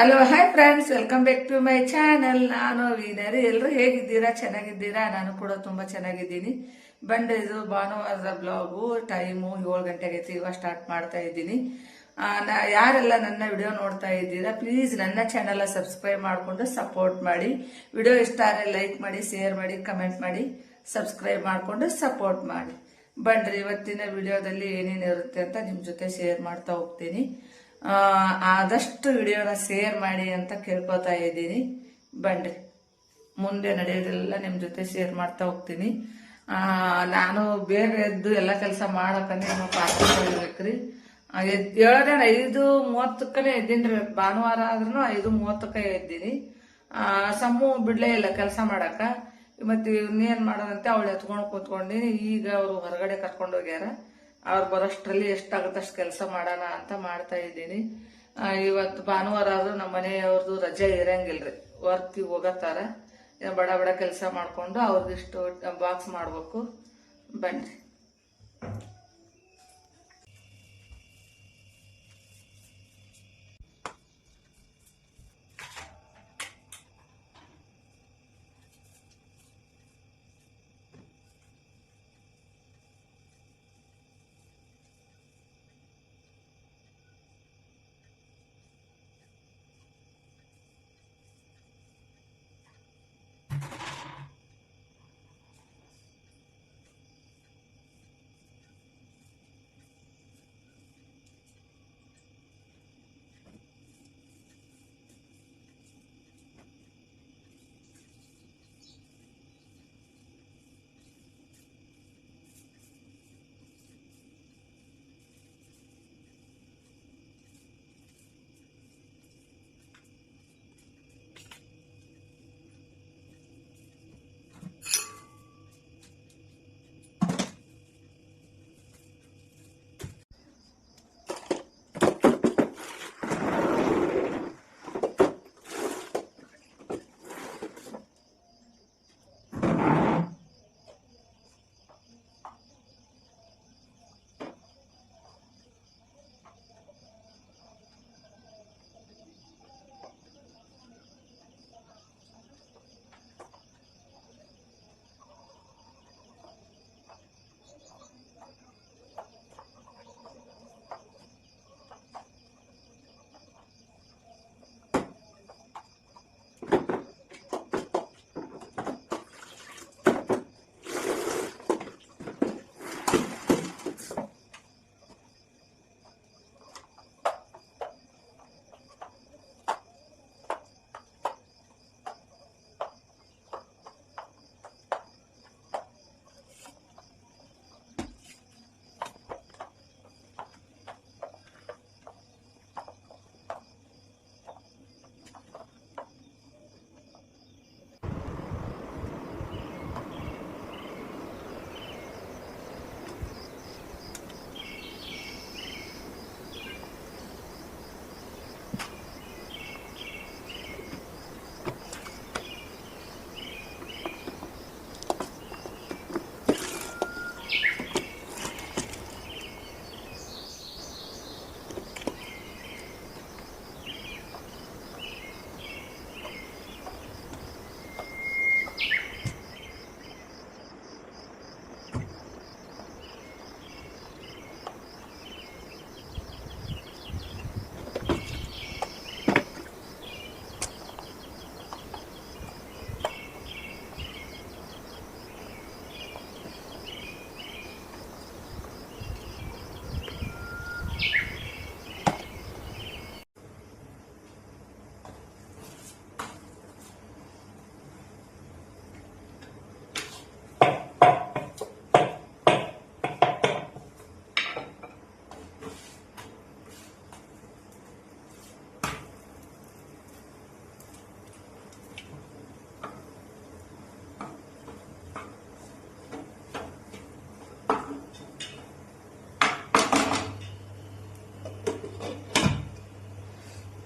Hello hi friends, welcome back to my channel. ನಾನು ವೀನರಿ. ಎಲ್ಲರೂ ಹೇಗಿದ್ದೀರಾ? ಚೆನ್ನಾಗಿದ್ದೀರಾ? ನಾನು ಕೂಡ ತುಂಬಾ ಚೆನ್ನಾಗಿದ್ದೀನಿ. ಇದು ಭಾನುವಾರದ ಬ್ಲಾಗು. ಟೈಮು 7 ಗಂಟೆ ಆಗೈತಿ. ಇವಾಗ ಸ್ಟಾರ್ಟ್ ಮಾಡ್ತಾ ಇದ್ದೀನಿ. ಯಾರೆಲ್ಲ ನನ್ನ ವಿಡಿಯೋ ನೋಡ್ತಾ ಇದ್ದೀರಾ, ಪ್ಲೀಸ್ ನನ್ನ ಚಾನಲ್ ಸಬ್ಸ್ಕ್ರೈಬ್ ಮಾಡಿಕೊಂಡು ಸಪೋರ್ಟ್ ಮಾಡಿ. ವಿಡಿಯೋ ಇಷ್ಟ ಆದರೆ ಲೈಕ್ ಮಾಡಿ, ಶೇರ್ ಮಾಡಿ, ಕಮೆಂಟ್ ಮಾಡಿ, ಸಬ್ಸ್ಕ್ರೈಬ್ ಮಾಡಿಕೊಂಡು ಸಪೋರ್ಟ್ ಮಾಡಿ. ಇವತ್ತಿನ ವಿಡಿಯೋದಲ್ಲಿ ಏನೇನಿರುತ್ತೆ ಅಂತ ನಿಮ್ ಜೊತೆ ಶೇರ್ ಮಾಡ್ತಾ ಹೋಗ್ತೀನಿ. ಆದಷ್ಟು ವಿಡಿಯೋನ ಶೇರ್ ಮಾಡಿ ಅಂತ ಕೇಳ್ಕೊತಾ ಇದ್ದೀನಿ. ಮುಂದೆ ನಡೆಯೋದೆಲ್ಲ ನಿಮ್ ಜೊತೆ ಶೇರ್ ಮಾಡ್ತಾ ಹೋಗ್ತೀನಿ. ನಾನು ಬೇಗ ಎದ್ದು ಎಲ್ಲ ಕೆಲಸ ಮಾಡಕಂದ್ರೆ ಪಾತ್ರೆ ತೊಳಿಬೇಕ್ರಿ. ಹೇಳೋದೇ 5:30 ಎದ್ದೀನ್ರಿ. ಭಾನುವಾರ ಆದ್ರೂ 5:30 ಎದ್ದೀನಿ. ಸಮ್ಮು ಬಿಡ್ಲೇ ಇಲ್ಲ ಕೆಲಸ ಮಾಡಾಕ. ಮತ್ತೆ ಇನ್ನೇನ್ ಮಾಡೋದಂತೆ ಅವಳು ಎತ್ಕೊಂಡು ಕೂತ್ಕೊಂಡಿನಿ. ಈಗ ಅವರು ಹೊರಗಡೆ ಕರ್ಕೊಂಡು ಹೋಗ್ಯಾರ. ಅವ್ರು ಬರೋಷ್ಟ್ರಲ್ಲಿ ಎಷ್ಟಾಗುತ್ತೆ ಅಷ್ಟು ಕೆಲಸ ಮಾಡೋಣ ಅಂತ ಮಾಡ್ತಾ ಇದ್ದೀನಿ. ಇವತ್ತು ಭಾನುವಾರ ಆದ್ರೂ ನಮ್ಮ ಮನೆಯವ್ರದ್ದು ರಜೆ ಇರಂಗಿಲ್ರಿ. ವರ್ಕಿಗೆ ಹೋಗತ್ತಾರ. ಬಡ ಬಡ ಕೆಲಸ ಮಾಡ್ಕೊಂಡು ಅವ್ರದಿಷ್ಟು ಬಾಕ್ಸ್ ಮಾಡ್ಬೇಕು. ಬನ್ನಿ.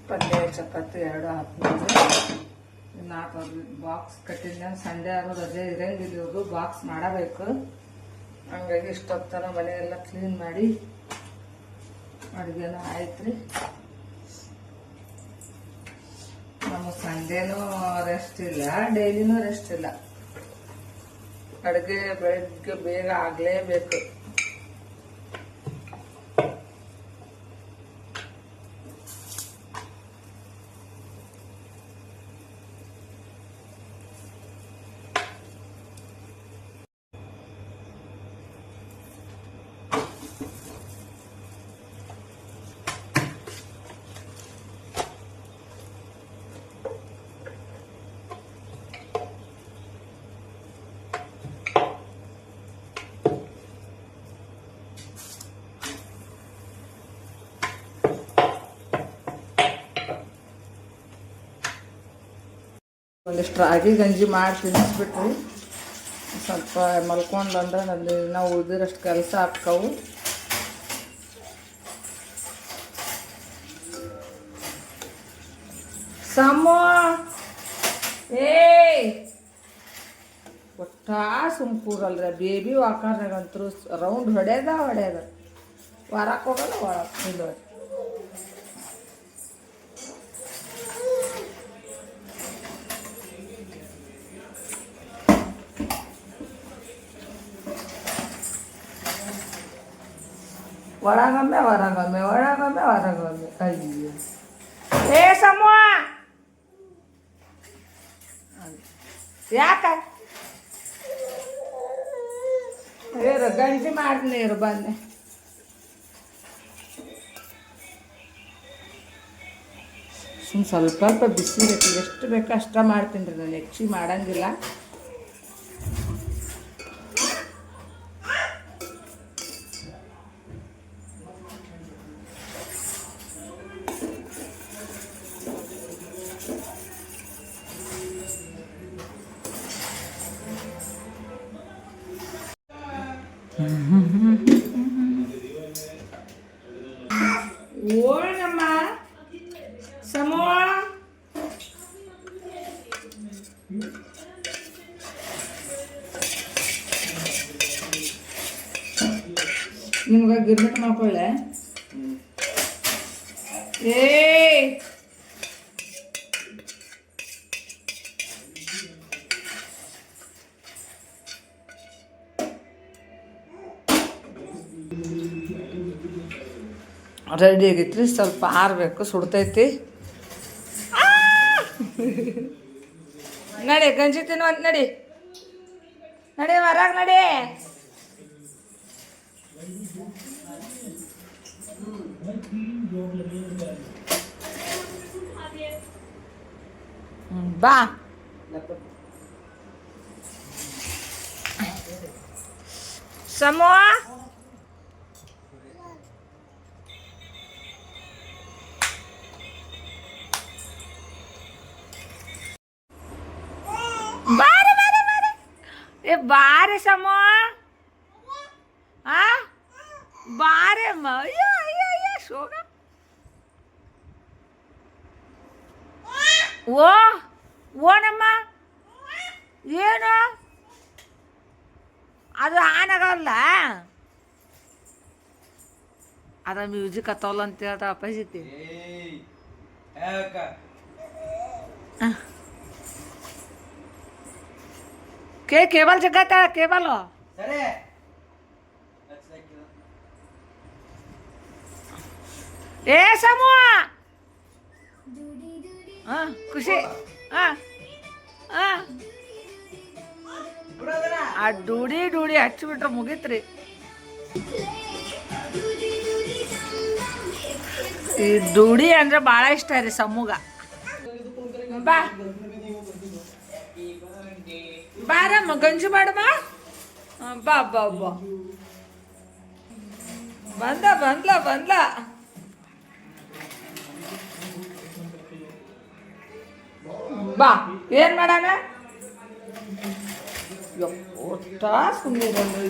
ಪಲ್ಯ ಚಪಾತಿ 2 ಹಾಕ್ಬೋದು. 4 ಬಾಕ್ಸ್ ಕಟ್ಟಿದ. ಸಂಡೇ ಆದ್ರೂ ರಜೆ ಇರಂಗಿಲ್ಲ. ಇವ್ರು ಬಾಕ್ಸ್ ಮಾಡಬೇಕು. ಹಂಗಾಗಿ ಇಷ್ಟೊತ್ತನ ಮನೆಯೆಲ್ಲ ಕ್ಲೀನ್ ಮಾಡಿ ಅಡುಗೆನ ಆಯ್ತ್ರಿ. ಸಂಡೇನೂ ರೆಸ್ಟ್ ಇಲ್ಲ, ಡೈಲಿನೂ ರೆಸ್ಟ್ ಇಲ್ಲ. ಅಡುಗೆ ಬೆಳಗ್ಗೆ ಬೇಗ ಆಗಲೇಬೇಕು. ಒಂದಿಷ್ಟು ರಾಗಿ ಗಂಜಿ ಮಾಡಿ ತಿನ್ನಿಸ್ಬಿಟ್ರಿ, ಸ್ವಲ್ಪ ಮಲ್ಕೊಂಡು ಬಂದ್ರೆ ನಲ್ಲಿ ನಾವು ಉಳಿದಿರಷ್ಟು ಕೆಲಸ ಹಾಕವು. ಸಮೋ ಒಟ್ಟ ಸುಮ್ಕೂರಲ್ರಿ, ಬೇಬಿ ವಾಕರ್ನಾಗಂತರೂ ರೌಂಡ್ ಹೊಡ್ಯದ ವಾರಕ್ಕೆ ಹೋಗಲ್ಲ, ಒಳಗೆ ಒಳಗೊಮ್ಮೆ ಹೊರಗೊಮ್ಮೆ ಅಯ್ಯೋ ಸಮೂಹ ಯಾಕ ಗಂಜಿ ಮಾಡ್ತೀನಿ ಬಂದೆ. ಸ್ವಲ್ಪ ಬಿಸಿ ಬೇಕು, ಎಷ್ಟು ಬೇಕೋ ಅಷ್ಟ ಮಾಡ್ತೀನಿ ರೀ, ನಾನು ಹೆಚ್ಚಿಗೆ ಮಾಡಂಗಿಲ್ಲ. ಓಣಮ್ಮ ಸಮೂಹ ನಿಮ್ಗೆ ಗಿರ್ಮಿಟ್ ಮಾಡ್ಕೊಳ್ಳೆ. ರೆಡಿ ಆಗೈತ್ರಿ, ಸ್ವಲ್ಪ ಆರಬೇಕು, ಸುಡ್ತೈತಿ. ನಡಿ ಗಂಜಿ ತಿನ್ನುವಂತ ನಡಿ ಹೊರಗೆ ನಡಿ. ಬಾ ಸಮೂಹ ಬಾರೆ ಸಮೂಹ ಬಾರೆ ಅಯ್ಯ ಶೋಗ ಓನಮ್ಮ ಏನು ಅದು ಆನ್ ಆಗಲ್ಲ, ಅದ ಮ್ಯೂಸಿಕ್ ಹತ್ತವಲ್ಲ ಅಂತ ಹೇಳ್ತಾ ಅಪ್ಪಾಜಿತಿ. ಕೇಬಲ್ ಜಗ್ಗತ್ತ ಕೇಬಲ್ ಸಮೂಹ ಖುಷಿ ಆ ಡೂಡಿ ಹಚ್ಚಿಬಿಟ್ರೆ ಮುಗೀತ್ರಿ. ಈ ಡೂಡಿ ಅಂದ್ರೆ ಭಾಳ ಇಷ್ಟ ರೀ ಸಮೂಗ. ಬಾರಮ್ಮ ಗಂಜಿ ಮಾಡಮ್ಮ. ಬಾ ಬಂದ್ಲ ಬಾ. ಏನ್ ಮಾಡೋಣ ಒಟ್ಟ ಸುಮ್ಮನೆ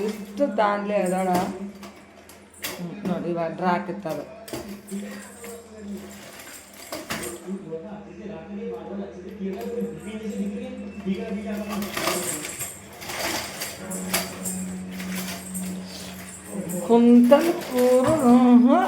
ಇಷ್ಟು ದಾನ್ಲೆ ಅದಾಳ ನೋಡಿ. ಇವಾಗ ಡ್ರಾ ಹಾಕಿತ್ತದ ಕುಂತಲ್ ಕೂರು.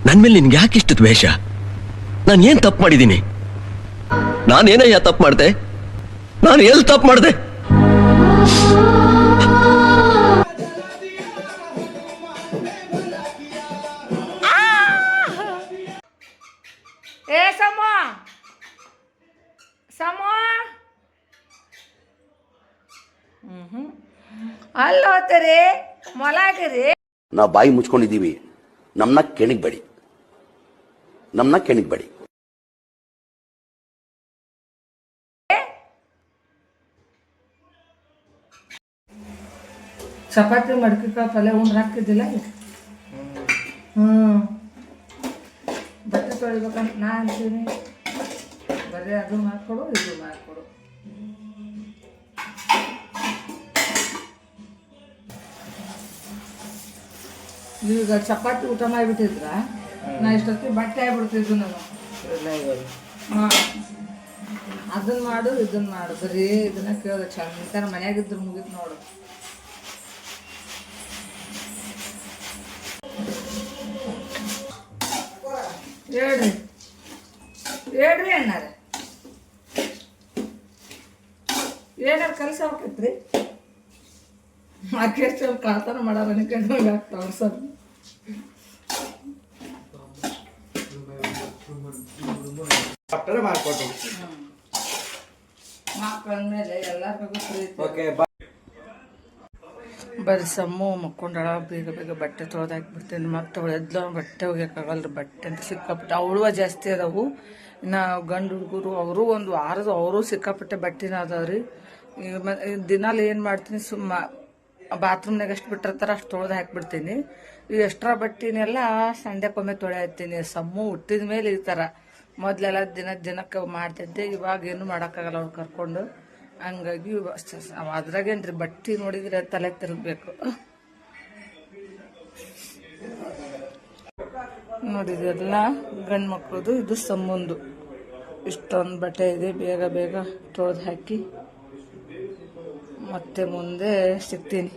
ನನ್ ಮೇಲೆ ನಿನ್ಗೆ ಯಾಕೆ ಇಷ್ಟು ದ್ವೇಷ? ನಾನು ಏನ್ ತಪ್ಪು ಮಾಡಿದ್ದೀನಿ? ನಾನೇನಯ್ಯ ತಪ್ಪು ಮಾಡ್ದೆ? ನಾನು ಎಲ್ಲಿ ತಪ್ಪು ಮಾಡ್ದೆ? ಏ ಸಮ ಸಮ ಅಲ್ಲಿ ಹೋಗ್ತೀರಿ ಮೊಲಾಗಿರಿ. ನಾವು ಬಾಯಿ ಮುಚ್ಕೊಂಡಿದ್ದೀವಿ, ನಮ್ಮನ್ನ ಕೆಣಗಬೇಡಿ, ನಮ್ಮನ್ನ ಕೆಣಗಬೇಡಿ. ಚಪಾತಿ ಮಡ್ಕಿಕಾಳು ಪಲ್ಯ ಉಂಡ್ರೆ ಹಾಕಿದ್ದಿಲ್ಲ. ಬಟ್ಟೆ ತೊಳಿಬೇಕಂತ ನಾ ಅಂತೀನಿ, ಬರೀ ಅದು ಮಾಡ್ಕೊಡು ಇದು ಮಾಡ್ಕೊಡು. ಈಗ ಚಪಾತಿ ಊಟ ಮಾಡಿಬಿಟ್ಟಿದ್ರ ನಾ ಇಷ್ಟೊತ್ತಿಗೆ ಬಟ್ಟೆ ಆಗ್ಬಿಡ್ತಿದ್ದು ನಾನು. ಅದನ್ನ ಮಾಡು ಇದನ್ನ ಮಾಡು, ಬರೀ ಇದನ್ನ ಕೇಳೋದು. ಚಂದ ಮನ್ಯಾಗಿದ್ರು ಮುಗಿತು ನೋಡು. ಹೇಳ್ರಿ ಹೇಳ್ರಿ ಅಣ್ಣಾರೆ, ಏನಾರು ಕೆಲಸ ಹೋಗ್ತೈತ್ರಿ? ಮಾರ್ಕೆಟ್ ಕಾಳ್ತಾನ ಮಾಡಾರ ಅನ್ಕೊಂಡಂಗೆ ಆಗ್ತಾವ ಸರ್. ಮಕ್ಕಳಂದ್ಮೇಲೆ ಎಲ್ಲರಿಗೂ ಬರೀ ಸಮ್ಮು ಮಕ್ಕೊಂಡಳ ಬೇಗ ಬೇಗ ಬಟ್ಟೆ ತೊಳೆದು ಹಾಕ್ಬಿಡ್ತೀನಿ. ಮತ್ತೆ ಅವಳು ಎದ್ಲ ಬಟ್ಟೆ ಒಗ್ಯೋಕ್ಕಾಗಲ್ರಿ, ಬಟ್ಟೆ ಅಂತ ಸಿಕ್ಕಾಪಟ್ಟೆ ಅವಳುವ ಜಾಸ್ತಿ ಅದಾವು. ಇನ್ನು ಗಂಡು ಹುಡುಗರು ಅವರು ಒಂದು ವಾರದ ಅವರು ಸಿಕ್ಕಾಪಟ್ಟೆ ಬಟ್ಟೆನ ಅದಾವ್ರಿ. ಈಗ ದಿನಾಲು ಏನು ಮಾಡ್ತೀನಿ, ಸುಮ್ಮ ಬಾತ್ರೂಮ್ನಾಗ ಎಷ್ಟು ಬಿಟ್ಟಿರ್ತಾರೆ ಅಷ್ಟು ತೊಳೆದು ಹಾಕ್ಬಿಡ್ತೀನಿ. ಈ ಎಕ್ಸ್ಟ್ರಾ ಬಟ್ಟೆನೆಲ್ಲ ಸಂಡೆಕೊಮ್ಮೆ ತೊಳೆ ಹಾಕ್ತೀನಿ. ಸಮ್ಮು ಹುಟ್ಟಿದ ಮೇಲೆ ಈ ಥರ. ಮೊದಲೆಲ್ಲ ದಿನಕ್ಕೆ ಮಾಡ್ತಿದ್ದೆ, ಇವಾಗ ಏನು ಮಾಡೋಕ್ಕಾಗಲ್ಲ ಅವ್ರು ಕರ್ಕೊಂಡು. ಹಂಗಾಗಿ ಅದ್ರಾಗೇನ್ರಿ ಬಟ್ಟೆ ನೋಡಿದ್ರೆ ತಲೆ ತಿರುಗಬೇಕು. ನೋಡಿದ್ರಲ್ಲ ಗಂಡು ಮಕ್ಕಳದು, ಇದು ಸಮ್ಮುಂದು. ಇಷ್ಟೊಂದು ಬಟ್ಟೆ ಇದೆ, ಬೇಗ ಬೇಗ ತೊಳೆದು ಹಾಕಿ ಮತ್ತೆ ಮುಂದೆ ಸಿಗ್ತೀನಿ.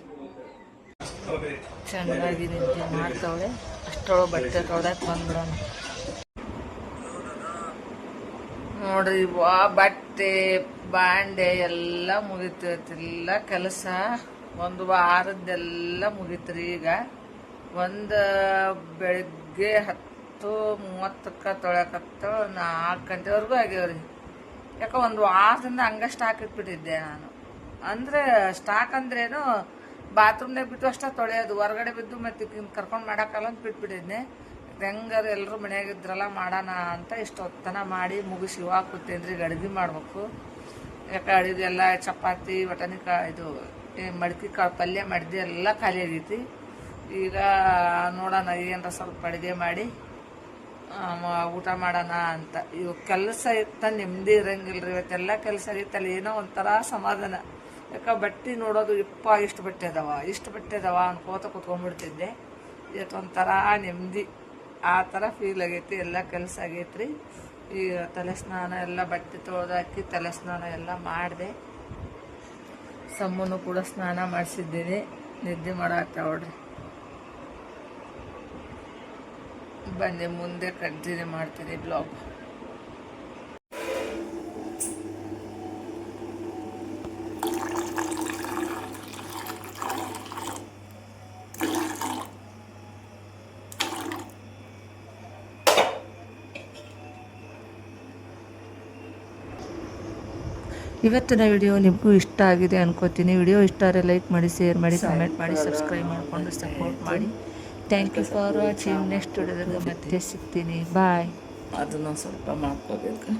ಚೆನ್ನಾಗಿ ನಿದ್ದೆ ಮಾಡ್ತಾವಳೆ, ಅಷ್ಟೊಳಗೆ ಬಟ್ಟೆ ತೊಳೆದಾಕಿ ಬಂದ್ಬಿಡೋಣ. ನೋಡ್ರಿ ಬಟ್ಟೆ ಬಾಂಡೆ ಎಲ್ಲ ಮುಗಿತೈತಿಲ್ಲ ಕೆಲಸ. ಒಂದು ವಾರದ್ದೆಲ್ಲ ಮುಗೀತ್ರಿ. ಈಗ ಒಂದು ಬೆಳಗ್ಗೆ 10:30 ತೊಳ್ಯಾಕತ್ತ 4 ಗಂಟೆವರೆಗೂ ಆಗ್ಯಾವ್ರಿ. ಯಾಕೆ ಒಂದು ವಾರದಿಂದ ಹಂಗ ಸ್ಟಾಕ್ ಇಟ್ಬಿಟ್ಟಿದ್ದೆ ನಾನು. ಅಂದರೆ ಸ್ಟಾಕ್ ಅಂದ್ರೇನು, ಬಾತ್ರೂಮ್ನಾಗ ಬಿಟ್ಟು ಅಷ್ಟೇ ತೊಳೆಯೋದು, ಹೊರಗಡೆ ಬಿದ್ದು ಮತ್ತೆ ಕರ್ಕೊಂಡು ಮಾಡೋಕ್ಕಲ್ಲ ಅಂತ ಬಿಟ್ಬಿಟ್ಟಿದ್ನೆ. ಹೆಂಗಾರ ಎಲ್ಲರೂ ಮನೆಯಾಗಿದ್ರಲ್ಲ ಮಾಡೋಣ ಅಂತ ಇಷ್ಟೊತ್ತನ ಮಾಡಿ ಮುಗಿಸಿ ಇವಾಗ ಕೂತೇನ್ರಿ. ಅಡುಗೆ ಮಾಡ್ಬೇಕು. ಯಾಕೆ ಅಡುಗೆಲ್ಲ ಚಪಾತಿ ಇದು ಮಡ್ಕಿ ಕಾಳು ಪಲ್ಯ ಮಾಡಿದೆ, ಎಲ್ಲ ಖಾಲಿ ಆಗೈತಿ. ಈಗ ನೋಡೋಣ ಏನರ ಸ್ವಲ್ಪ ಅಡುಗೆ ಮಾಡಿ ಊಟ ಮಾಡೋಣ ಅಂತ. ಇವು ಕೆಲಸ ಇತ್ತ ನೆಮ್ಮದಿ ಇರಂಗಿಲ್ರಿ. ಇವತ್ತೆಲ್ಲ ಕೆಲಸ ಆಗಿತ್ತಲ್ಲ, ಏನೋ ಒಂಥರ ಸಮಾಧಾನ. ಯಾಕೆ ಬಟ್ಟೆ ನೋಡೋದು ಇಷ್ಟು ಬಟ್ಟೆ ಅದಾವ ಅನ್ಕೋತ ಕುತ್ಕೊಂಡ್ಬಿಡ್ತಿದ್ದೆ. ಇವತ್ತು ಒಂಥರ ನೆಮ್ಮದಿ, ಆ ಥರ ಫೀಲ್ ಆಗೈತಿ. ಎಲ್ಲ ಕೆಲಸ ಆಗೈತ್ರಿ. ಈಗ ತಲೆ ಸ್ನಾನ ಎಲ್ಲ ಬಟ್ಟೆ ತೊಳೆದಾಕಿ ತಲೆ ಸ್ನಾನ ಎಲ್ಲ ಮಾಡಿದೆ. ಸಮ್ಮನು ಕೂಡ ಸ್ನಾನ ಮಾಡಿಸಿದ್ದೀನಿ. ನಿದ್ದೆ ಮಾಡಾಕ್ತಾವ್ರಿ. ಬನ್ನಿ ಮುಂದೆ ಕಂಟಿನ್ಯೂ ಮಾಡ್ತೀನಿ ಬ್ಲಾಗ್. ಇವತ್ತಿನ ವಿಡಿಯೋ ನಿಮಗೂ ಇಷ್ಟ ಆಗಿದೆ ಅನ್ಕೋತೀನಿ. ವಿಡಿಯೋ ಇಷ್ಟ ಆದರೆ ಲೈಕ್ ಮಾಡಿ, ಶೇರ್ ಮಾಡಿ, ಕಮೆಂಟ್ ಮಾಡಿ, ಸಬ್ಸ್ಕ್ರೈಬ್ ಮಾಡಿಕೊಂಡು ಸಪೋರ್ಟ್ ಮಾಡಿ. Thank you for watching. Next ವಿಡಿಯೋದಾಗ ಮತ್ತೆ ಸಿಗ್ತೀನಿ. ಬಾಯ್. ಅದನ್ನು ಸ್ವಲ್ಪ ಮಾಡ್ಕೋಬೇಕು.